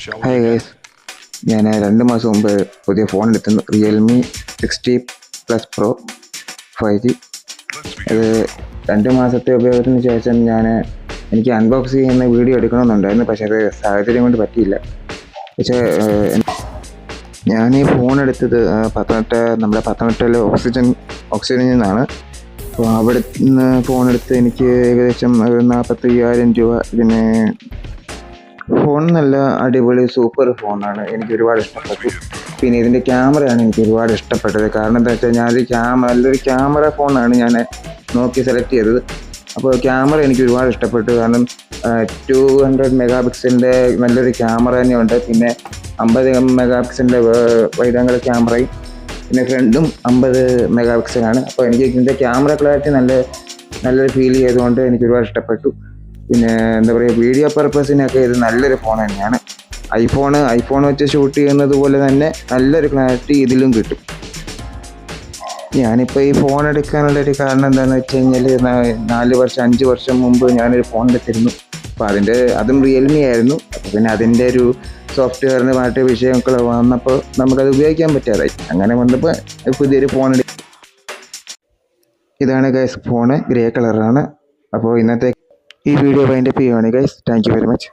Hi guys, ഞാൻ 2 മാസം മുമ്പ് പുതിയ ഫോൺ എടുത്തു. Realme 60+ Pro 5G. അത് 2 മാസത്തെ ഉപയോഗത്തിന് ശേഷം എനിക്ക് അൺബോക്സ് ചെയ്യുന്ന വീഡിയോ എടുക്കണമെന്നുണ്ടായിരുന്നു. പക്ഷേ അത് സാഹചര്യം കൊണ്ട് പറ്റിയില്ല. പക്ഷേ ഞാൻ ഈ ഫോൺ എടുത്തത് നമ്മുടെ പത്തനംതിട്ടയിലെ ഓക്സിജനിൽ നിന്നാണ്. അപ്പോൾ അവിടെ നിന്ന് ഫോൺ എടുത്ത് എനിക്ക് ഏകദേശം 45,000 രൂപ. പിന്നെ ഫോൺ നല്ല അടിപൊളി സൂപ്പർ ഫോണാണ്, എനിക്ക് ഒരുപാട് ഇഷ്ടപ്പെട്ടു. പിന്നെ ഇതിൻ്റെ ക്യാമറയാണ് എനിക്ക് ഒരുപാട് ഇഷ്ടപ്പെട്ടത്. കാരണം എന്താ വെച്ചാൽ നല്ലൊരു ക്യാമറ ഫോണാണ് ഞാൻ നോക്കി സെലക്ട് ചെയ്തത്. അപ്പോൾ ക്യാമറ എനിക്ക് ഒരുപാട് ഇഷ്ടപ്പെട്ടു. കാരണം 200 മെഗാ പിക്സലിൻ്റെ നല്ലൊരു ക്യാമറ തന്നെയുണ്ട്. പിന്നെ 50 മെഗാ പിക്സലിൻ്റെ വൈഡ് ആംഗിൾ ക്യാമറയും, പിന്നെ ഫ്രണ്ടും 50 മെഗാ പിക്സലാണ്. അപ്പോൾ എനിക്ക് ഇതിൻ്റെ ക്യാമറ ക്ലാരിറ്റി നല്ലൊരു ഫീൽ ചെയ്തുകൊണ്ട് എനിക്ക് ഒരുപാട് ഇഷ്ടപ്പെട്ടു. പിന്നെ എന്താ പറയുക, വീഡിയോ പർപ്പസിനൊക്കെ ഇത് നല്ലൊരു ഫോൺ തന്നെയാണ്. ഐഫോൺ വെച്ച് ഷൂട്ട് ചെയ്യുന്നത് പോലെ തന്നെ നല്ലൊരു ക്ലാരിറ്റി ഇതിലും കിട്ടും. ഞാനിപ്പോൾ ഈ ഫോൺ എടുക്കാനുള്ളൊരു കാരണം എന്താണെന്ന് വെച്ച് കഴിഞ്ഞാൽ 5 വർഷം മുമ്പ് ഞാനൊരു ഫോൺ എടുത്തിരുന്നു. അപ്പോൾ അതും റിയൽമി ആയിരുന്നു. അപ്പോൾ പിന്നെ അതിൻ്റെ ഒരു സോഫ്റ്റ്വെയറിന് മറ്റു വിഷയമൊക്കെ വന്നപ്പോൾ നമുക്കത് ഉപയോഗിക്കാൻ പറ്റാതായി. അങ്ങനെ വന്നപ്പോൾ പുതിയൊരു ഫോൺ ഇതാണ് ഗൈസ് ഫോണ്, ഗ്രേ കളറാണ്. അപ്പോൾ ഇന്നത്തെ ഈ വീഡിയോ വൈൻഡപ്പ് ചെയ്യുവാണ് guys. Thank you very much.